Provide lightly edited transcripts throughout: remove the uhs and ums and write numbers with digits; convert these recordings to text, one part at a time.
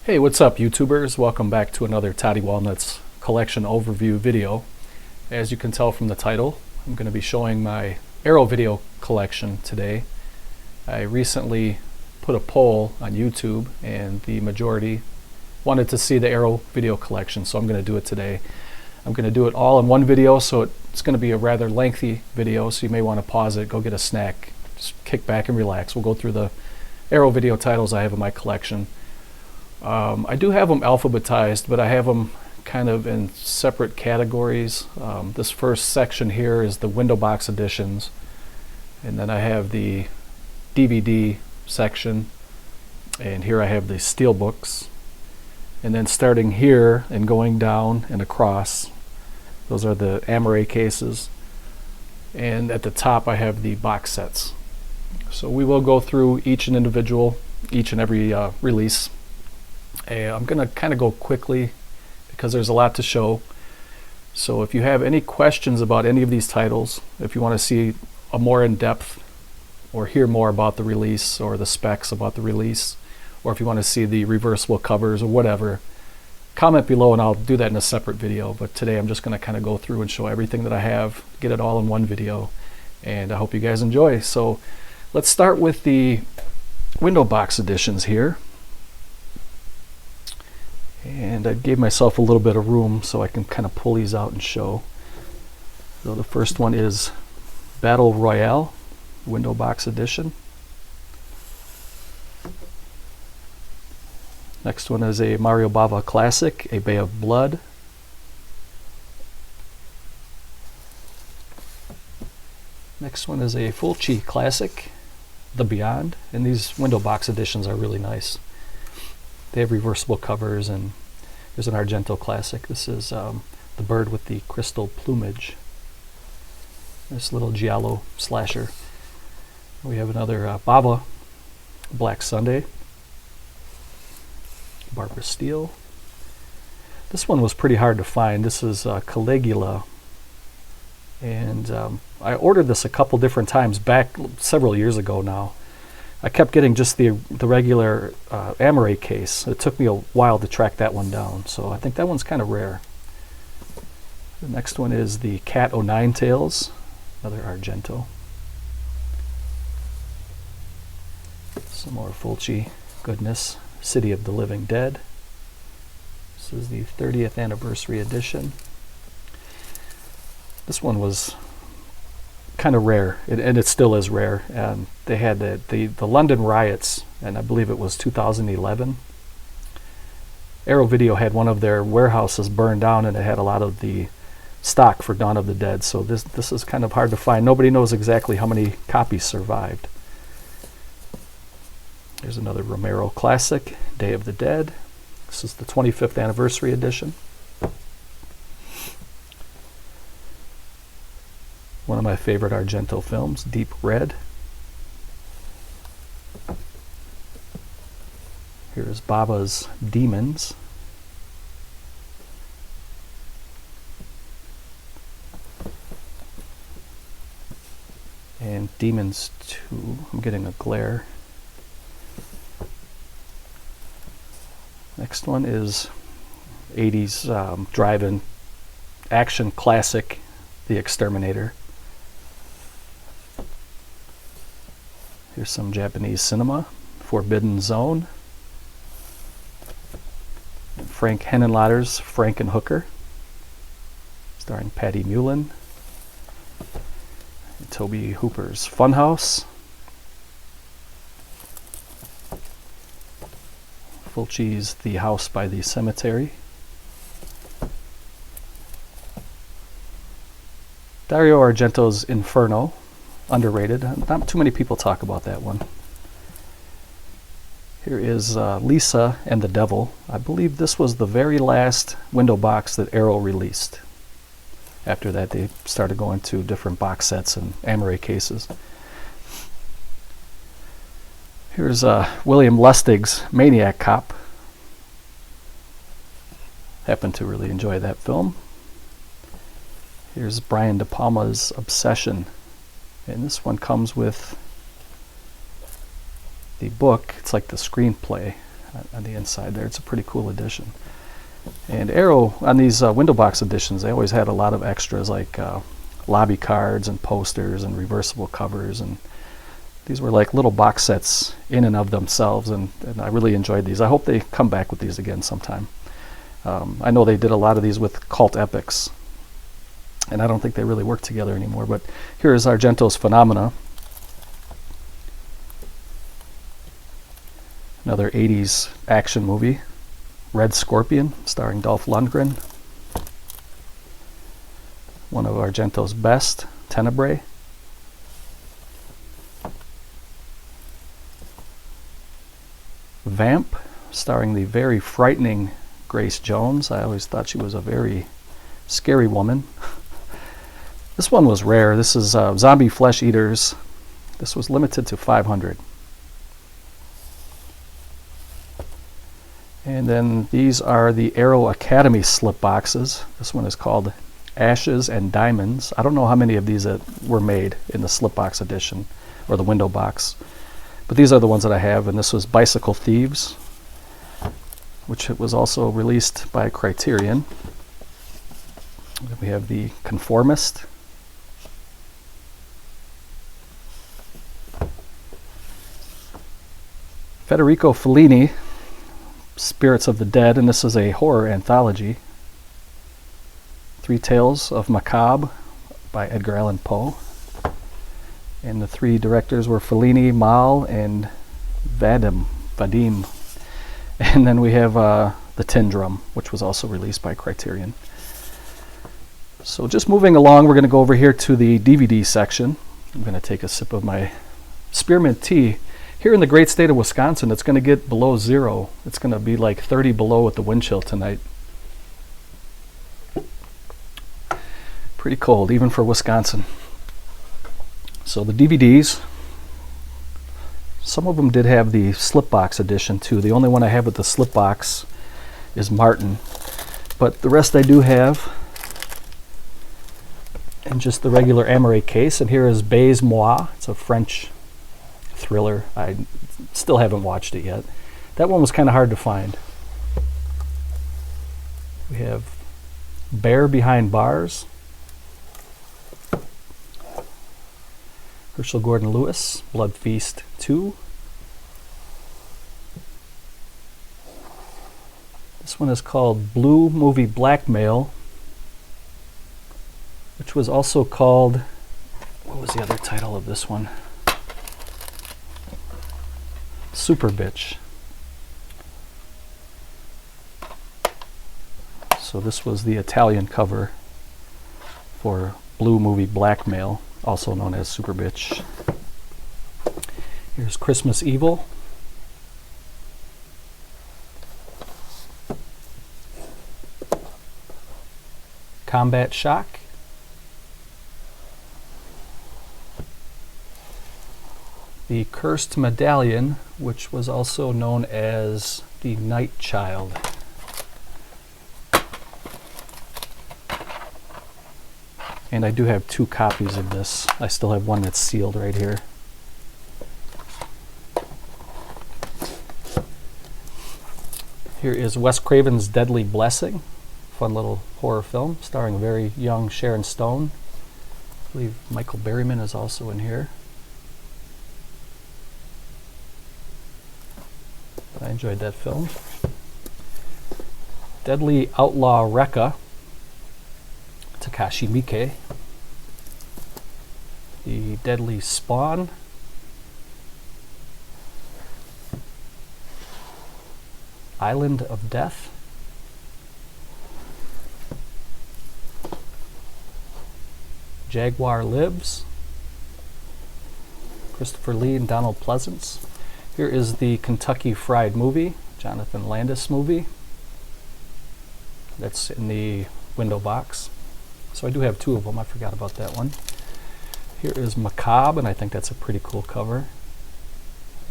Hey, what's up YouTubers? Welcome back to another Toddy Walnuts collection overview video. As you can tell from the title, I'm going to be showing my Arrow video collection today. I recently put a poll on YouTube and the majority wanted to see the Arrow video collection, so I'm going to do it today. I'm going to do it all in one video, so it's going to be a rather lengthy video, so you may want to pause it, go get a snack, just kick back and relax. We'll go through the Arrow video titles I have in my collection. I do have them alphabetized, but I have them kind of in separate categories. This first section here is the window box editions, and then I have the DVD section, and here I have the Steelbooks, and then starting here and going down and across, those are the Amore cases, and at the top I have the box sets. So we will go through each and every release. I'm going to kind of go quickly because there's a lot to show. So if you have any questions about any of these titles, if you want to see a more in-depth or hear more about the release or the specs about the release, or if you want to see the reversible covers or whatever, comment below and I'll do that in a separate video. But today I'm just going to kind of go through and show everything that I have, get it all in one video, and I hope you guys enjoy. So let's start with the window box editions here. And I gave myself a little bit of room so I can kind of pull these out and show. So the first one is Battle Royale window box edition. Next one is a Mario Bava Classic, A Bay of Blood. Next one is a Fulci Classic, The Beyond. And these window box editions are really nice. They have reversible covers, and there's an Argento classic. This is the bird with the crystal plumage. This little Giallo slasher. We have another Bava Black Sunday. Barbara Steele. This one was pretty hard to find. This is Caligula. And I ordered this a couple different times back several years ago now. I kept getting just the regular Amore case. It took me a while to track that one down, so I think that one's kind of rare. The next one is the Cat O' Nine Tails, another Argento. Some more Fulci goodness. City of the Living Dead. This is the 30th anniversary edition. This one was kind of rare, and it still is rare. They had the London riots, and I believe it was 2011. Arrow Video had one of their warehouses burned down, and it had a lot of the stock for Dawn of the Dead. So this is kind of hard to find. Nobody knows exactly how many copies survived. There's another Romero classic, Day of the Dead. This is the 25th anniversary edition. One of my favorite Argento films, Deep Red. Here is Bava's Demons. And Demons 2. I'm getting a glare. Next one is 80s drive-in action classic, The Exterminator. Here's some Japanese cinema, Forbidden Zone. Frank Henenlotter's Frankenhooker, starring Patty Mullen. And Toby Hooper's Funhouse. Fulci's The House by the Cemetery. Dario Argento's Inferno. Underrated. Not too many people talk about that one. Here is Lisa and the Devil. I believe this was the very last window box that Arrow released. After that, they started going to different box sets and Amore cases. Here's William Lustig's Maniac Cop. Happened to really enjoy that film. Here's Brian De Palma's Obsession. And this one comes with the book. It's like the screenplay. on the inside there. It's a pretty cool edition. And Arrow, on these window box editions, they always had a lot of extras like lobby cards and posters and reversible covers, and these were like little box sets in and of themselves, and I really enjoyed these. I hope they come back with these again sometime. I know they did a lot of these with cult epics, and I don't think they really work together anymore, but here is Argento's Phenomena. Another 80s action movie. Red Scorpion, starring Dolph Lundgren. One of Argento's best, Tenebrae. Vamp, starring the very frightening Grace Jones. I always thought she was a very scary woman. This one was rare. This is Zombie Flesh Eaters. This was limited to 500. And then these are the Arrow Academy slip boxes. This one is called Ashes and Diamonds. I don't know how many of these that were made in the slip box edition or the window box, but these are the ones that I have. And this was Bicycle Thieves, which was also released by Criterion. Then we have the Conformist. Federico Fellini, Spirits of the Dead, and this is a horror anthology. Three Tales of Macabre by Edgar Allan Poe. And the three directors were Fellini, Mal, and Vadim. And then we have The Tin Drum, which was also released by Criterion. So just moving along, we're going to go over here to the DVD section. I'm going to take a sip of my spearmint tea. Here in the great state of Wisconsin, it's going to get below zero. It's going to be like 30 below with the wind chill tonight. Pretty cold, even for Wisconsin. So the DVDs, some of them did have the slipbox edition too. The only one I have with the slipbox is Martin. But the rest I do have in just the regular Amaret case. And here is Baise Moi. It's a French thriller. I still haven't watched it yet. That one was kind of hard to find. We have Bear Behind Bars, Herschel Gordon Lewis, Blood Feast 2. This one is called Blue Movie Blackmail, which was also called, what was the other title of this one? Super Bitch. So this was the Italian cover for Blue Movie Blackmail, also known as Super Bitch. Here's Christmas Evil. Combat Shock. The Cursed Medallion, which was also known as the Night Child. And I do have 2 copies of this. I still have one that's sealed right here. Here is Wes Craven's Deadly Blessing. Fun little horror film starring a very young Sharon Stone. I believe Michael Berryman is also in here. I enjoyed that film. Deadly Outlaw Rekka, Takashi Miike. The Deadly Spawn. Island of Death. Jaguar Lives. Christopher Lee and Donald Pleasance. Here is the Kentucky Fried Movie, Jonathan Landis movie. That's in the window box. So I do have 2 of them. I forgot about that one. Here is Macabre, and I think that's a pretty cool cover.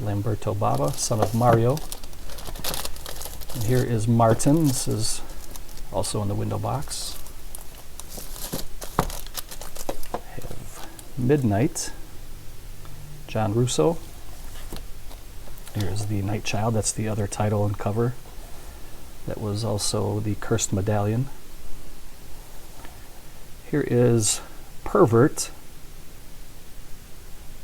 Lamberto Bava, son of Mario. And here is Martin. This is also in the window box. I have Midnight, John Russo. Here's the Night Child. That's the other title and cover. That was also the Cursed Medallion. Here is Pervert.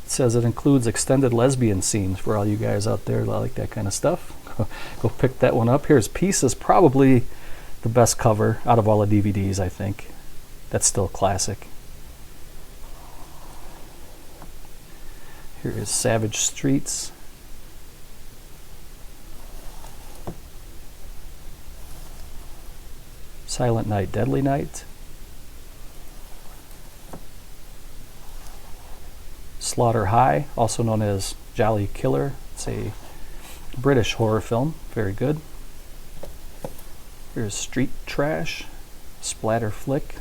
It says it includes extended lesbian scenes for all you guys out there that like that kind of stuff. Go pick that one up. Here's Pieces, probably the best cover out of all the DVDs, I think. That's still classic. Here is Savage Streets. Silent Night, Deadly Night. Slaughter High, also known as Jolly Killer. It's a British horror film. Very good. Here's Street Trash, splatter flick.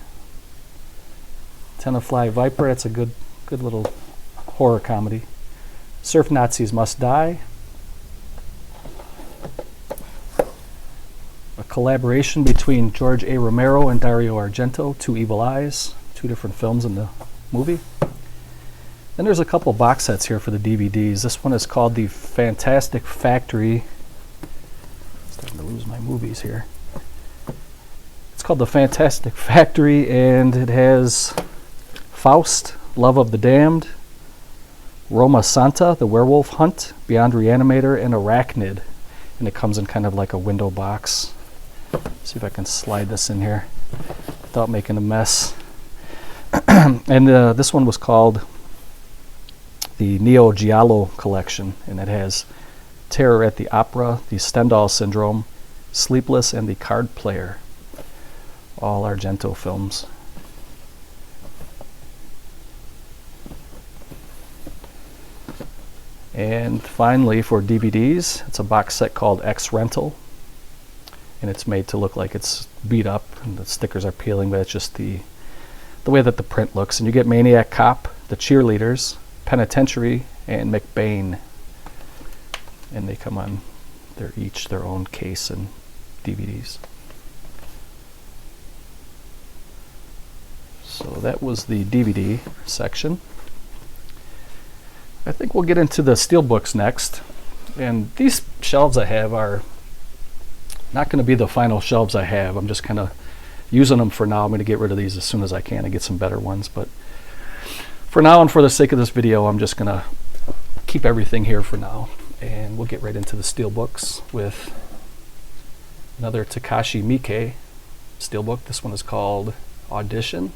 Tenafly Viper, that's a good little horror comedy. Surf Nazis Must Die. A collaboration between George A. Romero and Dario Argento, Two Evil Eyes, two different films in the movie. Then there's a couple box sets here for the DVDs. This one is called the Fantastic Factory. I'm starting to lose my movies here. It's called the Fantastic Factory, and it has Faust, Love of the Damned, Roma Santa, The Werewolf Hunt, Beyond Reanimator, and Arachnid. And it comes in kind of like a window box. See if I can slide this in here without making a mess. And this one was called the Neo Giallo Collection, and it has Terror at the Opera, the Stendhal Syndrome, Sleepless, and the Card Player. All Argento films. And finally, for DVDs, it's a box set called X Rental, and it's made to look like it's beat up and the stickers are peeling, but it's just the way that the print looks. And you get Maniac Cop, The Cheerleaders, Penitentiary, and McBain, and they come on each their own case and DVDs. So that was the DVD section. I think we'll get into the Steelbooks next, and these shelves I have are not going to be the final shelves I have. I'm just kind of using them for now. I'm going to get rid of these as soon as I can and get some better ones, but for now and for the sake of this video, I'm just going to keep everything here for now, and we'll get right into the Steelbooks with another Takashi Miike Steelbook. This one is called Audition.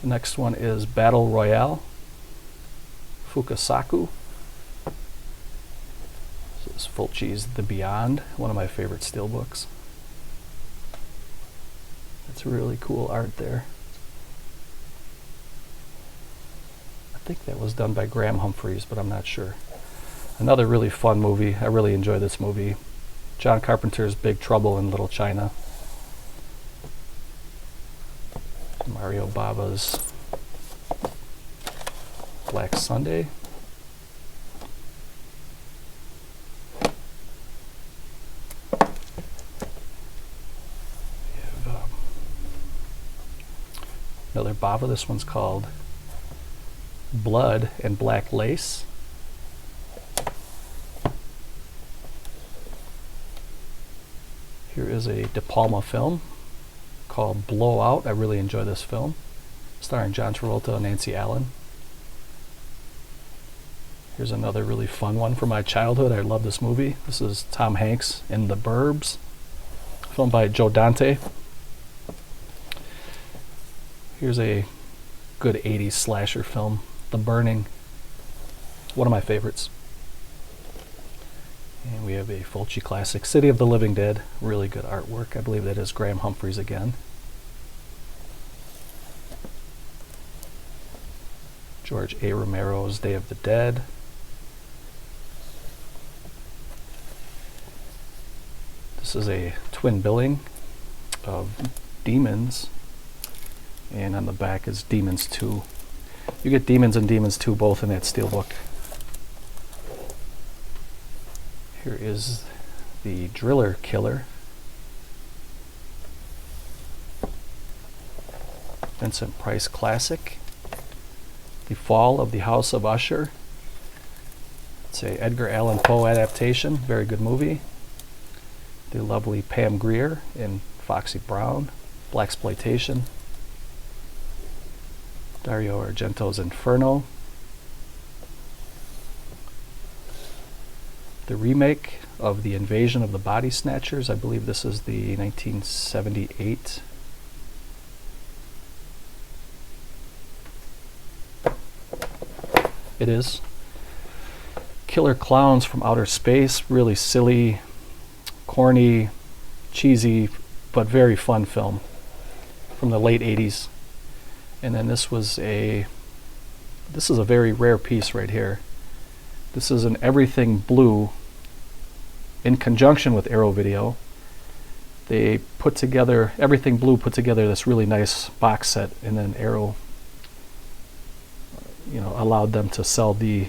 The next one is Battle Royale, Fukasaku. This is Fulci's The Beyond, one of my favorite Steelbooks. It's really cool art there. I think that was done by Graham Humphreys, but I'm not sure. Another really fun movie. I really enjoy this movie. John Carpenter's Big Trouble in Little China. Mario Bava's Black Sunday. We have another Bava. This one's called Blood and Black Lace. Here is a De Palma film called Blowout. I really enjoy this film, starring John Travolta and Nancy Allen. Here's another really fun one from my childhood. I love this movie. This is Tom Hanks in The Burbs, filmed by Joe Dante. Here's a good 80s slasher film, The Burning, one of my favorites. And we have a Fulci classic, City of the Living Dead. Really good artwork. I believe that is Graham Humphreys again. George A. Romero's Day of the Dead. This is a twin billing of Demons, and on the back is Demons 2. You get Demons and Demons 2 both in that Steelbook. Here is the Driller Killer. Vincent Price Classic. The Fall of the House of Usher. It's a Edgar Allan Poe adaptation, very good movie. The lovely Pam Grier in Foxy Brown, Blaxploitation. Dario Argento's Inferno. The remake of The Invasion of the Body Snatchers. I believe this is the 1978. It is. Killer Clowns from Outer Space. Really silly, corny, cheesy, but very fun film from the late 80s. And then this is a very rare piece right here. This is an Everything Blue in conjunction with Arrow Video. They put together, Everything Blue put together this really nice box set, and then Arrow allowed them to sell the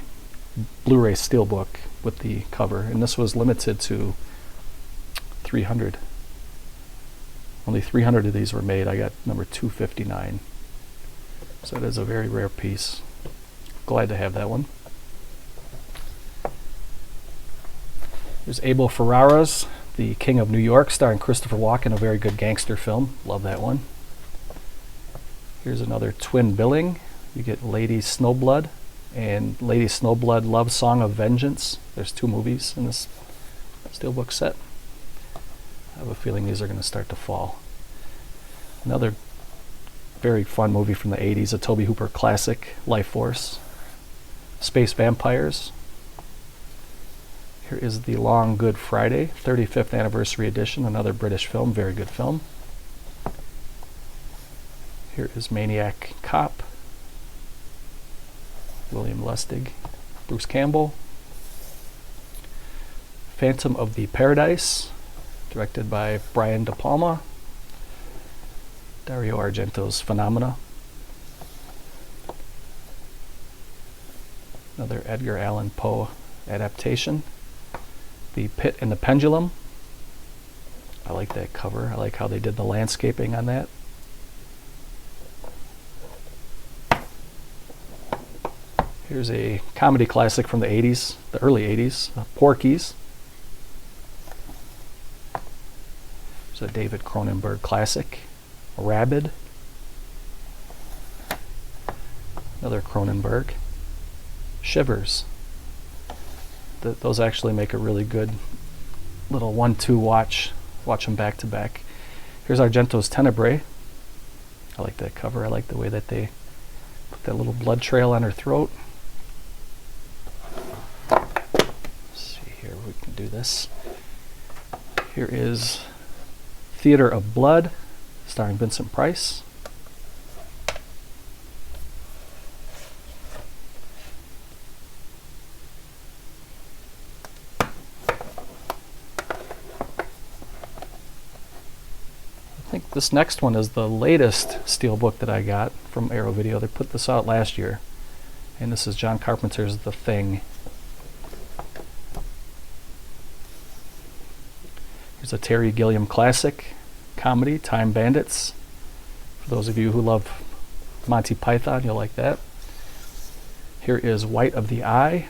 Blu-ray Steelbook with the cover, and this was limited to 300. Only 300 of these were made. I got number 259. So it is a very rare piece. Glad to have that one. There's Abel Ferrara's The King of New York, starring Christopher Walken, a very good gangster film. Love that one. Here's another twin billing. You get Lady Snowblood and Lady Snowblood Love Song of Vengeance. There's 2 movies in this Steelbook set. I have a feeling these are going to start to fall. Another very fun movie from the 80s, a Tobe Hooper classic, Life Force. Space Vampires. Here is The Long Good Friday, 35th Anniversary Edition, another British film, very good film. Here is Maniac Cop. William Lustig, Bruce Campbell. Phantom of the Paradise, directed by Brian De Palma. Dario Argento's Phenomena. Another Edgar Allan Poe adaptation. The Pit and the Pendulum. I like that cover. I like how they did the landscaping on that. Here's a comedy classic from the 80s, the early 80s, Porky's. There's a David Cronenberg classic, Rabid. Another Cronenberg, Shivers. Those actually make a really good little 1-2 watch. Watch them back to back. Here's Argento's Tenebrae. I like that cover. I like the way that they put that little blood trail on her throat. Let's see here, we can do this. Here is Theater of Blood, starring Vincent Price. I think this next one is the latest Steelbook that I got from Arrow Video. They put this out last year, and this is John Carpenter's The Thing. Here's a Terry Gilliam classic comedy, Time Bandits. For those of you who love Monty Python, you'll like that. Here is White of the Eye.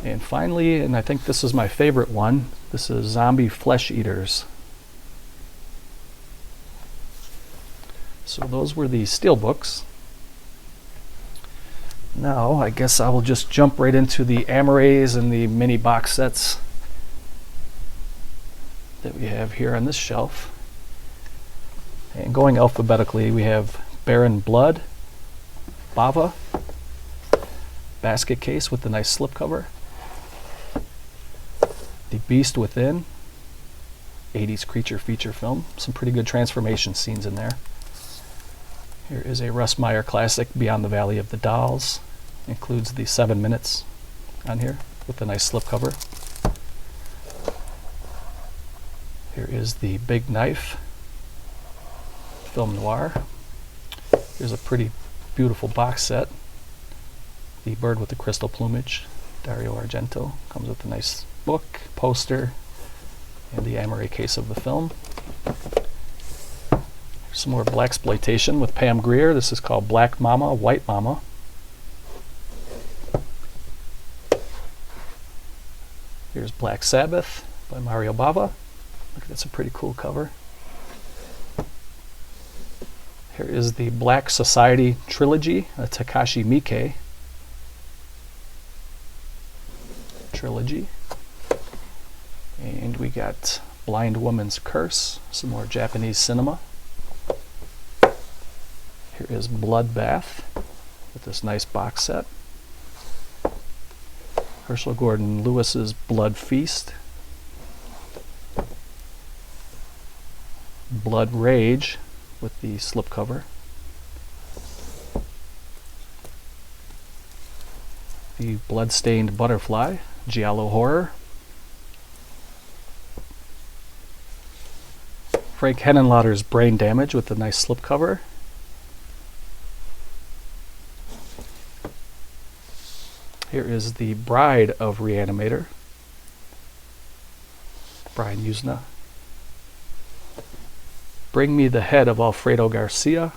And finally, and I think this is my favorite one, this is Zombie Flesh Eaters. So those were the Steelbooks. Now I guess I will just jump right into the Amores and the mini box sets that we have here on this shelf. And going alphabetically, we have Baron Blood, Bava, basket case with the nice slipcover. The Beast Within, 80s creature feature film. Some pretty good transformation scenes in there. Here is a Russ Meyer classic, Beyond the Valley of the Dolls. Includes the 7 minutes on here with a nice slipcover. Here is the Big Knife, film noir. Here's a pretty beautiful box set. The Bird with the Crystal Plumage, Dario Argento. Comes with a nice book, poster, and the Amore case of the film. Some more blaxploitation with Pam Grier. This is called Black Mama, White Mama. Here's Black Sabbath by Mario Bava. Look, that's a pretty cool cover. Here is the Black Society Trilogy, a Takashi Miike trilogy. And we got Blind Woman's Curse, some more Japanese cinema. Here is Bloodbath with this nice box set. Herschel Gordon Lewis's Blood Feast. Blood Rage with the slipcover. The Bloodstained Butterfly, Giallo Horror. Frank Henenlotter's Brain Damage with the nice slipcover. Here is the Bride of Reanimator, Brian Usna. Bring Me the Head of Alfredo Garcia.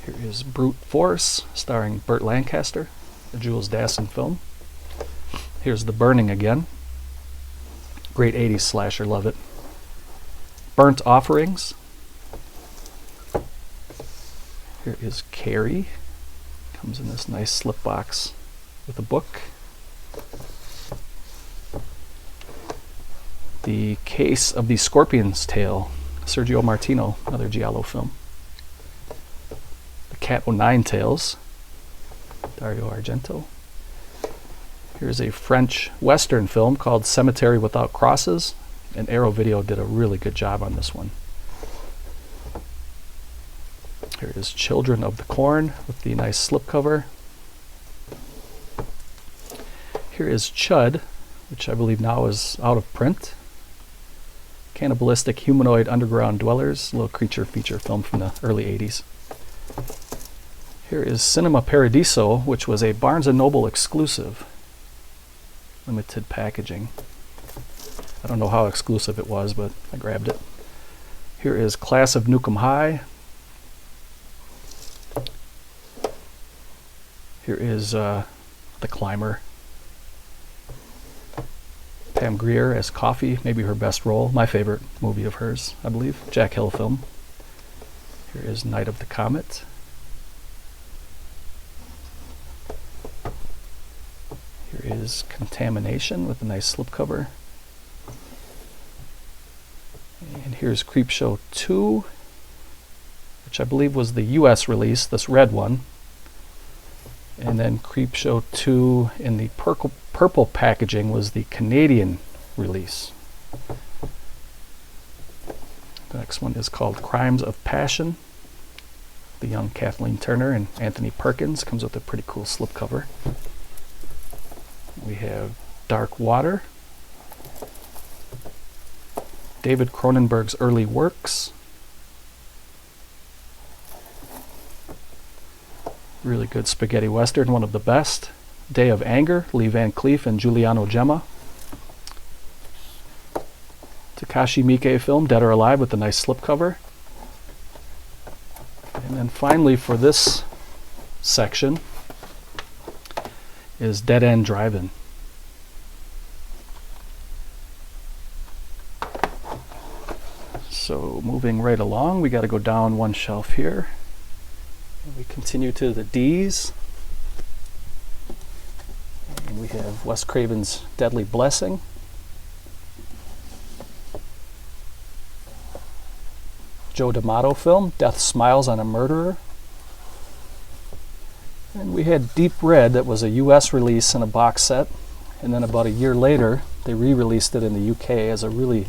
Here is Brute Force, starring Burt Lancaster, a Jules Dassin film. Here's The Burning again. Great 80s slasher, love it. Burnt Offerings. Here is Carrie. Comes in this nice slip box with a book. The Case of the Scorpion's Tail, Sergio Martino, another Giallo film. The Cat O' Nine Tails, Dario Argento. Here's a French Western film called Cemetery Without Crosses, and Arrow Video did a really good job on this one. Here is Children of the Corn with the nice slipcover. Here is Chud, which I believe now is out of print. Cannibalistic Humanoid Underground Dwellers, a little creature feature film from the early 80s. Here is Cinema Paradiso, which was a Barnes & Noble exclusive. Limited packaging. I don't know how exclusive it was, but I grabbed it. Here is Class of Nukem High. Here is The Climber. Pam Grier as Coffee, maybe her best role. My favorite movie of hers, I believe. Jack Hill film. Here is Night of the Comet. Here is Contamination with a nice slipcover. And here's Creepshow 2, which I believe was the US release, this red one. And then Creepshow 2 in the purple packaging was the Canadian release. The next one is called Crimes of Passion. The young Kathleen Turner and Anthony Perkins, comes with a pretty cool slipcover. We have Dark Water. David Cronenberg's early works. Really good spaghetti western, one of the best. Day of Anger, Lee Van Cleef and Giuliano Gemma. Takashi Miike film, Dead or Alive, with a nice slipcover. And then finally for this section is Dead End Drive-In. So moving right along, we got to go down one shelf here. And we continue to the D's. And we have Wes Craven's Deadly Blessing. Joe D'Amato film, Death Smiles on a Murderer. And we had Deep Red, that was a US release in a box set. And then about a year later, they re-released it in the UK as a really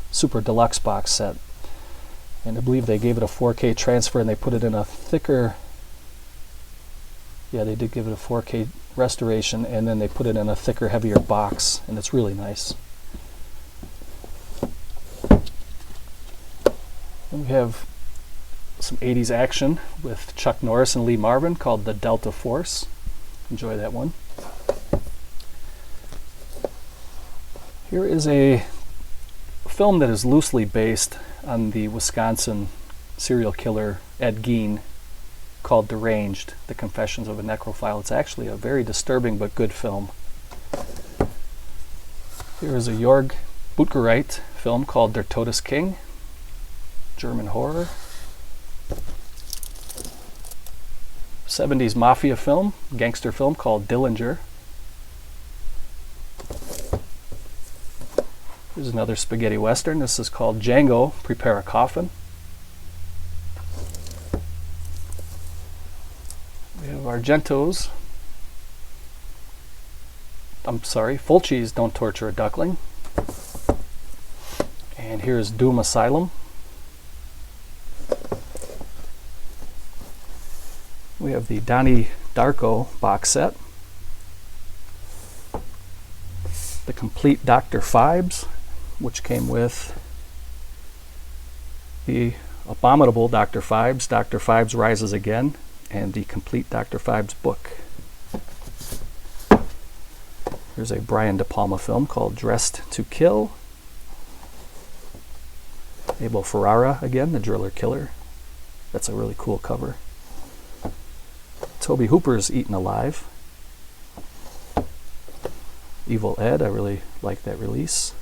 super deluxe box set. And I believe they gave it a 4K transfer and they put it in a thicker, yeah, they did give it a 4K restoration, and then they put it in a thicker, heavier box, and it's really nice. Then we have some 80s action with Chuck Norris and Lee Marvin called The Delta Force. Enjoy that one. Here is a film that is loosely based on the Wisconsin serial killer Ed Gein called Deranged, The Confessions of a Necrophile. It's actually a very disturbing but good film. Here is a Jörg Buttgereit film called Der Todesking, German horror. 70s mafia film, gangster film called Dillinger. Here's another spaghetti western. This is called Django, Prepare a Coffin. We have Fulci's Don't Torture a Duckling. And here's Doom Asylum. We have the Donnie Darko box set. The complete Dr. Phibes, which came with the abominable Dr. Phibes, Dr. Phibes Rises Again, and the complete Dr. Phibes book. Here's a Brian De Palma film called Dressed to Kill. Abel Ferrara again, the Driller Killer. That's a really cool cover. Toby Hooper's Eaten Alive. Evil Ed, I really like that release.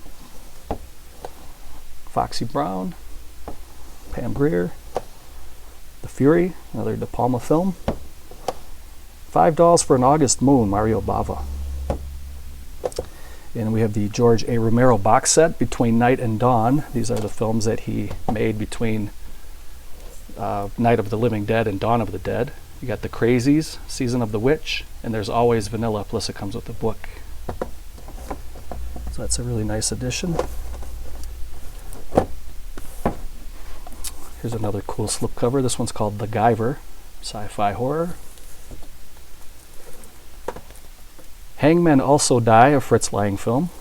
Foxy Brown, Pam Grier, The Fury, another De Palma film. $5 for an August Moon, Mario Bava. And we have the George A. Romero box set, Between Night and Dawn. These are the films that he made between Night of the Living Dead and Dawn of the Dead. You got The Crazies, Season of the Witch, and there's always Vanilla, plus it comes with the book. So that's a really nice addition. Here's another cool slipcover. This one's called The Guyver, sci-fi horror. Hangman Also Die, a Fritz Lang film.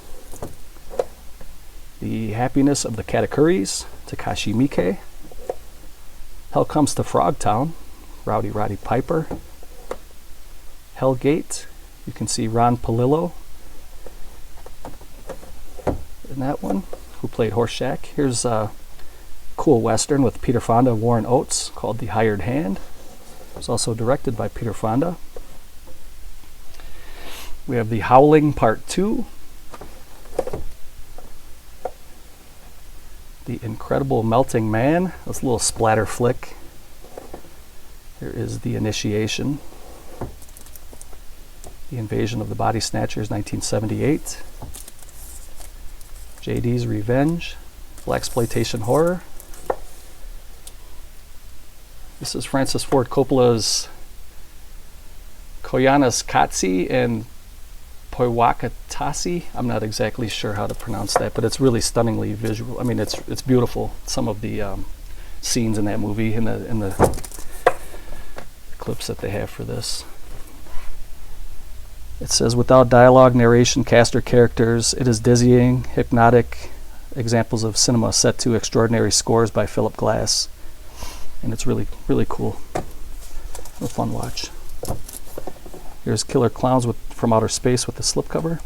The Happiness of the Katakuris, Takashi Miike. Hell Comes to Frogtown, Rowdy Roddy Piper. Hellgate, you can see Ron Palillo in that one, who played Horseshack. Here's a cool western with Peter Fonda and Warren Oates called The Hired Hand. It was also directed by Peter Fonda. We have The Howling Part 2. The Incredible Melting Man, this little splatter flick. Here is The Initiation. The Invasion of the Body Snatchers, 1978. JD's Revenge, blaxploitation horror. This is Francis Ford Coppola's Koyaanisqatsi and Poiwakatasi. I'm not exactly sure how to pronounce that, but it's really stunningly visual. I mean, it's beautiful. Some of the scenes in that movie, in the clips that they have for this. It says, without dialogue, narration, cast, or characters, it is dizzying, hypnotic, examples of cinema set to extraordinary scores by Philip Glass. And it's really, really cool. A fun watch. Here's Killer Clowns from Outer Space with the slipcover.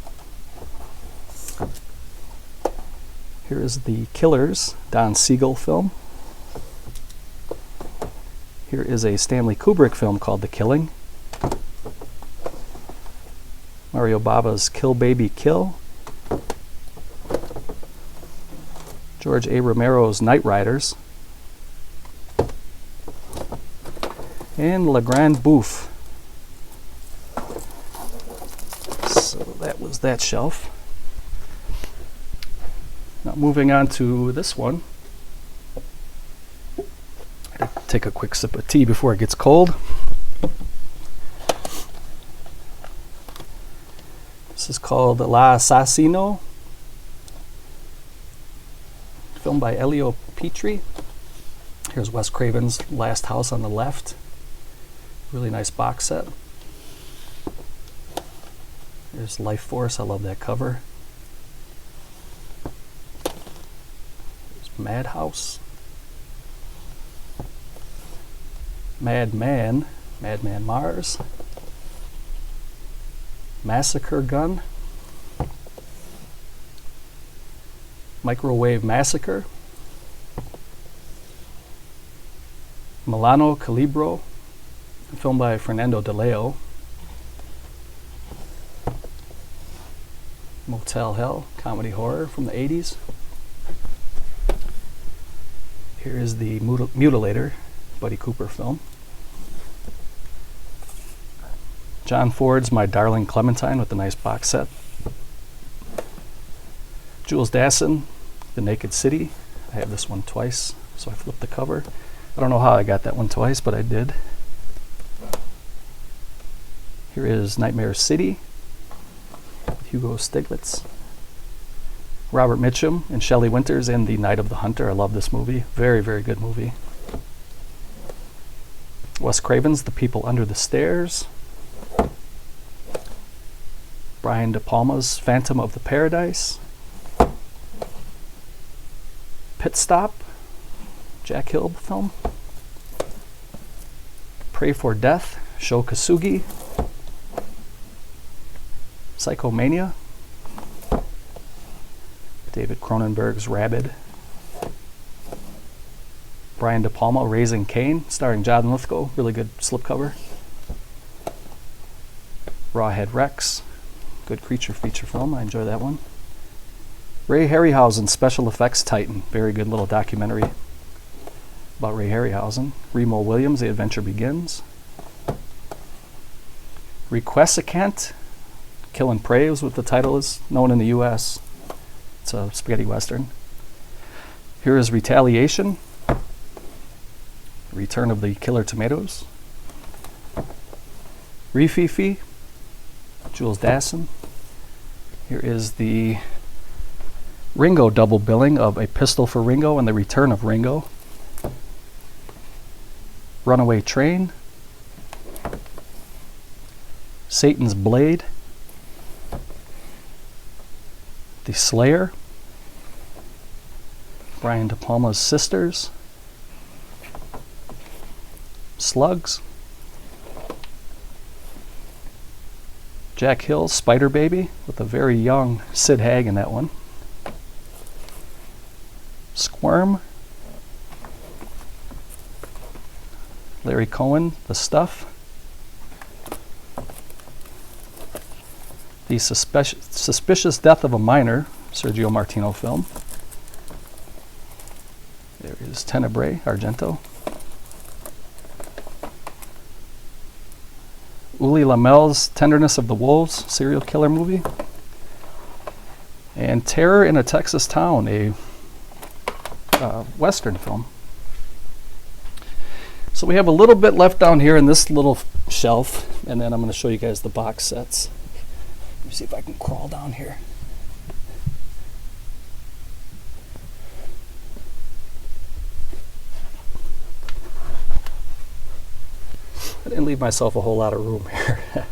Here is The Killers, Don Siegel film. Here is a Stanley Kubrick film called The Killing. Mario Bava's Kill Baby Kill. George A. Romero's Night Riders. And La Grande Bouffe. So that was that shelf. Now moving on to this one. Take a quick sip of tea before it gets cold. This is called La Assassino, filmed by Elio Petri. Here's Wes Craven's Last House on the left. Really nice box set. There's Life Force, I love that cover. There's Madhouse. Madman Mars. Massacre Gun. Microwave Massacre, Milano Calibro, a film by Fernando De Leo, Motel Hell, comedy horror from the 80s. Here is the Mutilator, Buddy Cooper film. John Ford's My Darling Clementine with a nice box set. Jules Dassin, The Naked City. I have this one twice, so I flipped the cover. I don't know how I got that one twice, but I did. Here is Nightmare City, Hugo Stiglitz. Robert Mitchum and Shelley Winters in The Night of the Hunter. I love this movie. Very, very good movie. Wes Craven's The People Under the Stairs. Brian De Palma's Phantom of the Paradise. Pit Stop, Jack Hill film. Pray for Death, Sho Kosugi. Psychomania, David Cronenberg's Rabid. Brian De Palma, Raising Cain, starring John Lithgow, really good slipcover. Rawhead Rex, good creature feature film, I enjoy that one. Ray Harryhausen, Special Effects Titan, very good little documentary about Ray Harryhausen. Remo Williams, The Adventure Begins. Requesicant, Kill and Prey is what the title is, known in the US. It's a spaghetti western. Here is Retaliation, Return of the Killer Tomatoes. Rififi, Jules Dassin. Here is the Ringo double billing of A Pistol for Ringo and The Return of Ringo. Runaway Train, Satan's Blade, The Slayer, Brian De Palma's Sisters, Slugs, Jack Hill's Spider Baby with a very young Sid Haig in that one. Squirm, Larry Cohen, The Stuff. The Suspicious Death of a Minor, Sergio Martino film. There is Tenebrae, Argento. Uli Lamel's Tenderness of the Wolves, serial killer movie. And Terror in a Texas Town, a Western film. So we have a little bit left down here in this little shelf, and then I'm going to show you guys the box sets. Let me see if I can crawl down here. I didn't leave myself a whole lot of room here.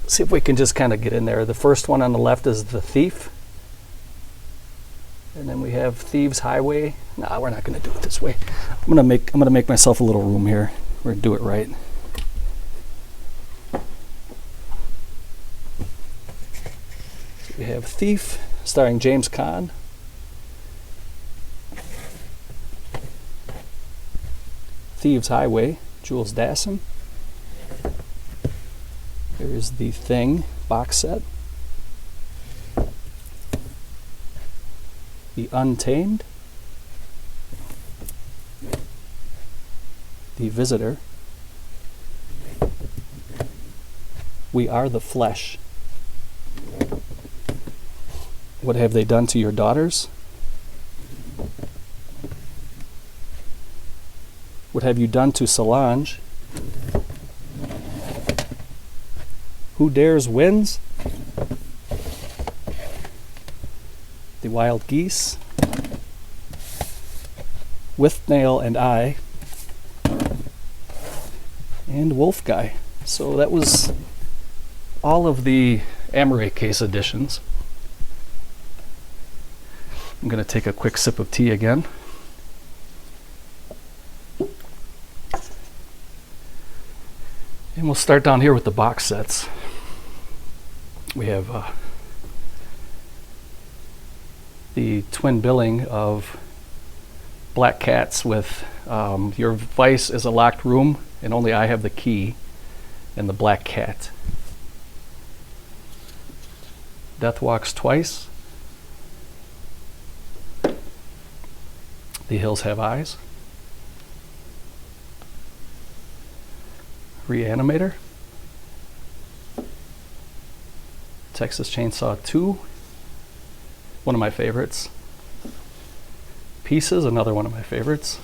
See if we can just kind of get in there. The first one on the left is The Thief. And then we have Thieves Highway. Nah, we're not going to do it this way. I'm gonna make myself a little room here. We're gonna do it right. So we have Thief, starring James Caan. Thieves Highway, Jules Dassin. There is The Thing box set. The Untamed, The Visitor, We Are the Flesh, What Have They Done to Your Daughters, What Have You Done to Solange, Who Dares Wins, The Wild Geese, Withnail and I, and Wolf Guy. So that was all of the Amaray case editions. I'm going to take a quick sip of tea again. And we'll start down here with the box sets. We have the twin billing of black cats with your vice is a locked room and only I have the key, and the black cat. Death walks twice. The hills have eyes. Reanimator. Texas Chainsaw 2. One of my favorites. Pieces, another one of my favorites.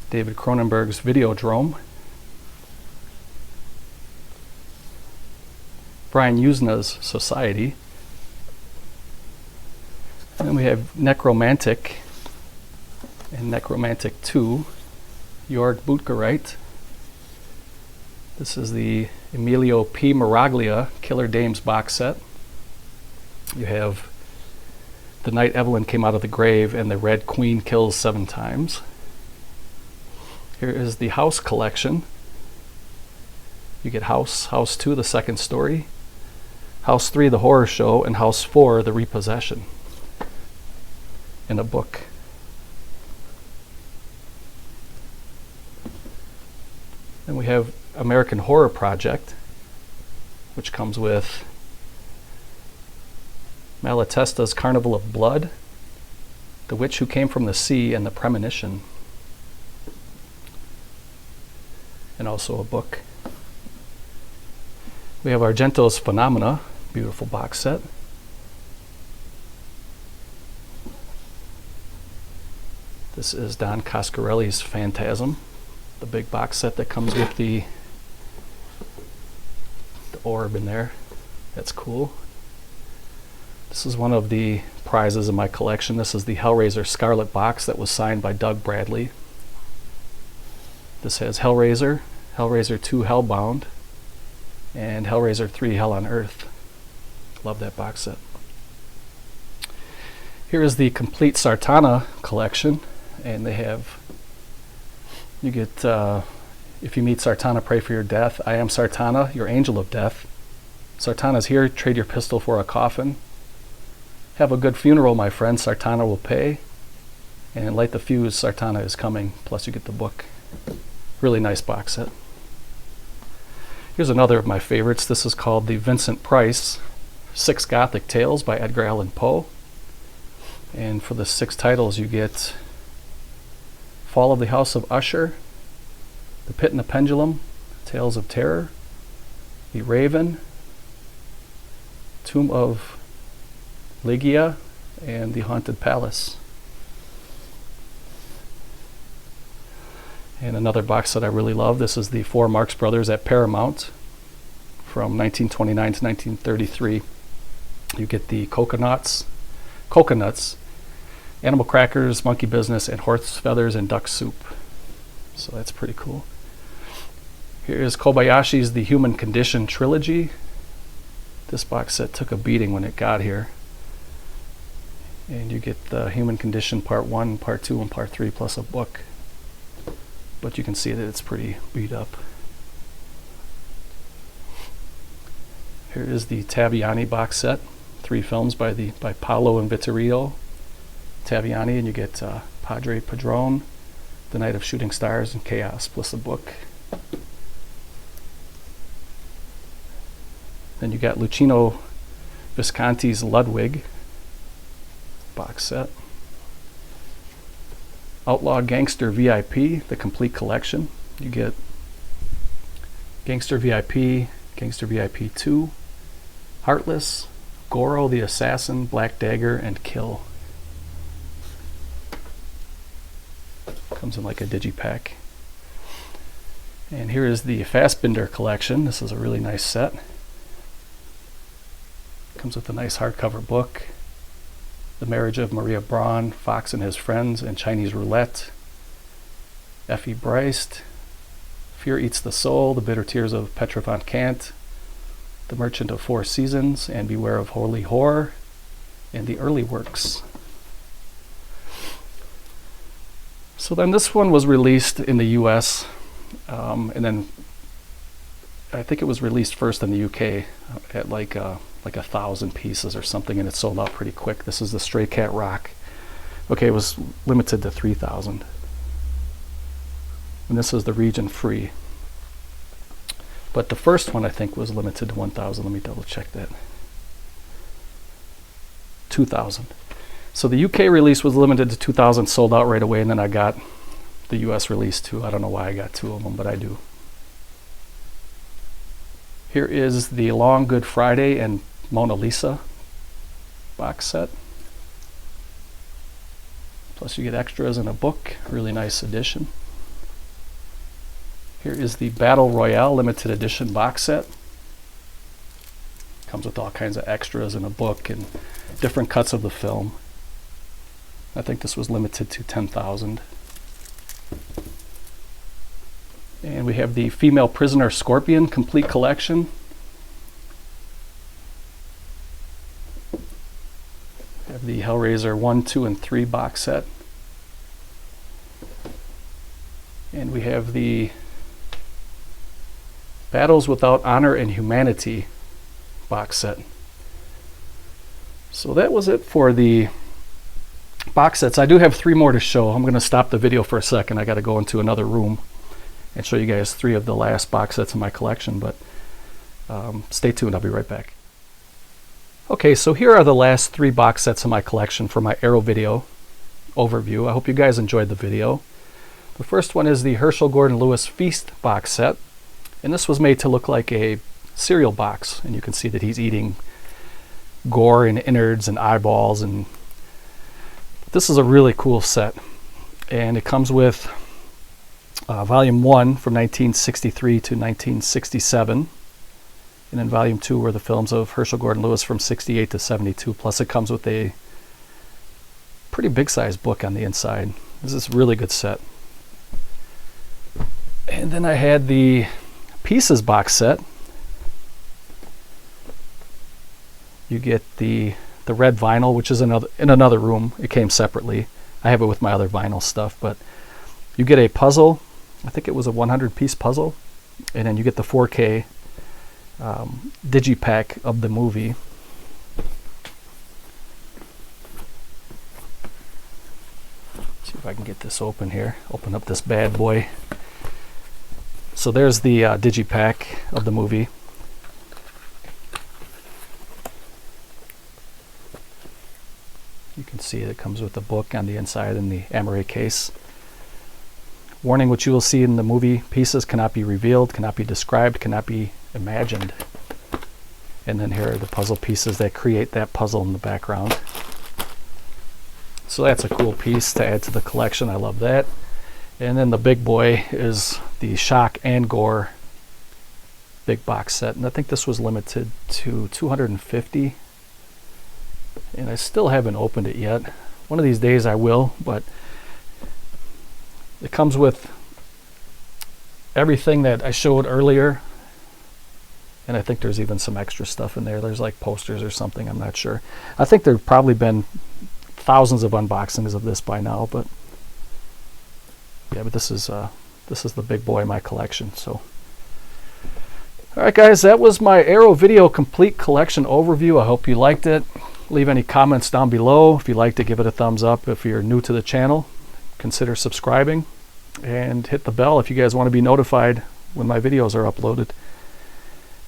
David Cronenberg's Videodrome. Brian Usena's Society. And then we have Necromantic and Necromantic 2. Jörg Buttgereit. This is the Emilio P. Miraglia Killer Dames box set. You have The Night Evelyn Came Out of the Grave and the Red Queen Kills 7 times. Here is the House Collection. You get House 2, the second story, House 3, the horror show, and House 4, the repossession, in a book. Then we have American Horror Project, which comes with Malatesta's Carnival of Blood, The Witch Who Came from the Sea, and The Premonition. And also a book. We have Argento's Phenomena, beautiful box set. This is Don Coscarelli's Phantasm, the big box set that comes with the orb in there. That's cool. This is one of the prizes in my collection. This is the Hellraiser Scarlet Box that was signed by Doug Bradley. This has Hellraiser, Hellraiser 2 Hellbound, and Hellraiser 3 Hell on Earth. Love that box set. Here is the complete Sartana collection, and they have, you get, if you meet Sartana, pray for your death. I am Sartana, your angel of death. Sartana's here, trade your pistol for a coffin. Have a good funeral, my friend, Sartana will pay. And light the fuse, Sartana is coming, plus you get the book. Really nice box set. Here's another of my favorites. This is called the Vincent Price 6 Gothic Tales by Edgar Allan Poe. And for the 6 titles you get Fall of the House of Usher, The Pit and the Pendulum, Tales of Terror, The Raven, Tomb of Ligia, and The Haunted Palace. And another box that I really love, this is the 4 Marx Brothers at Paramount from 1929 to 1933. You get the coconuts, animal crackers, monkey business, and horse feathers and duck soup. So that's pretty cool. Here is Kobayashi's The Human Condition trilogy. This box set took a beating when it got here. And you get the Human Condition Part 1, Part 2, and Part 3 plus a book. But you can see that it's pretty beat up. Here is the Taviani box set, 3 films by Paolo and Vittorio Taviani, and you get Padre Padrone, The Night of Shooting Stars, and Chaos plus a book. Then you got Luchino Visconti's Ludwig box set. Outlaw Gangster VIP, the complete collection. You get Gangster VIP, Gangster VIP 2, Heartless, Goro the Assassin, Black Dagger, and Kill. Comes in like a Digi Pack. And here is the Fassbender Collection. This is a really nice set. Comes with a nice hardcover book. The Marriage of Maria Braun, Fox and His Friends, and Chinese Roulette. Effie Breist, Fear Eats the Soul, The Bitter Tears of Petra von Kant, The Merchant of Four Seasons, and Beware of Holy Horror, and The Early Works. So then this one was released in the US, and then I think it was released first in the UK at like like 1,000 pieces or something, and it sold out pretty quick. This is the Stray Cat Rock. Okay, it was limited to 3,000. And this is the region free. But the first one I think was limited to 1,000. Let me double check that. 2,000. So the UK release was limited to 2,000, sold out right away, and then I got the US release too. I don't know why I got 2 of them, but I do. Here is the Long Good Friday and Mona Lisa box set. Plus you get extras in a book. Really nice edition. Here is the Battle Royale limited edition box set. Comes with all kinds of extras in a book and different cuts of the film. I think this was limited to 10,000. And we have the Female Prisoner Scorpion complete collection. We have the Hellraiser 1, 2, and 3 box set. And we have the Battles Without Honor and Humanity box set. So that was it for the box sets. I do have 3 more to show. I'm going to stop the video for a second. I got to go into another room and show you guys 3 of the last box sets in my collection, but stay tuned. I'll be right back. Okay, so here are the last 3 box sets in my collection for my Arrow video overview. I hope you guys enjoyed the video. The first one is the Herschel Gordon Lewis Feast box set, and this was made to look like a cereal box, and you can see that he's eating gore and innards and eyeballs, and this is a really cool set. And it comes with volume 1 from 1963 to 1967, and then volume 2 were the films of Herschel Gordon Lewis from 68 to 72. Plus it comes with a pretty big size book on the inside. This is a really good set. And then I had the Pieces box set. You get the red vinyl, which is in another room. It came separately. I have it with my other vinyl stuff, but you get a puzzle. I think it was a 100-piece puzzle, and then you get the 4K Digi Pack of the movie. See if I can get this open here. Open up this bad boy. So there's the Digi Pack of the movie. You can see it comes with the book on the inside and the Amaray case. Warning: what you will see in the movie pieces cannot be revealed, cannot be described, cannot be imagined. And then here are the puzzle pieces that create that puzzle in the background. So that's a cool piece to add to the collection. I love that. And then the big boy is the Shock and Gore big box set. And I think this was limited to 250. And I still haven't opened it yet. One of these days I will, but it comes with everything that I showed earlier, and I think there's even some extra stuff in there. There's like posters or something, I'm not sure. I think there've probably been thousands of unboxings of this by now, but yeah, but this is the big boy in my collection. So alright guys, that was my Arrow video complete collection overview. I hope you liked it. Leave any comments down below. If you liked it, give it a thumbs up. If you're new to the channel, consider subscribing and hit the bell if you guys want to be notified when my videos are uploaded.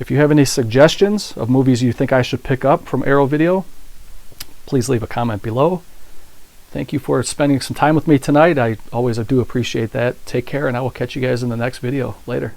If you have any suggestions of movies you think I should pick up from Arrow Video, please leave a comment below. Thank you for spending some time with me tonight. I always do appreciate that. Take care, and I will catch you guys in the next video. Later.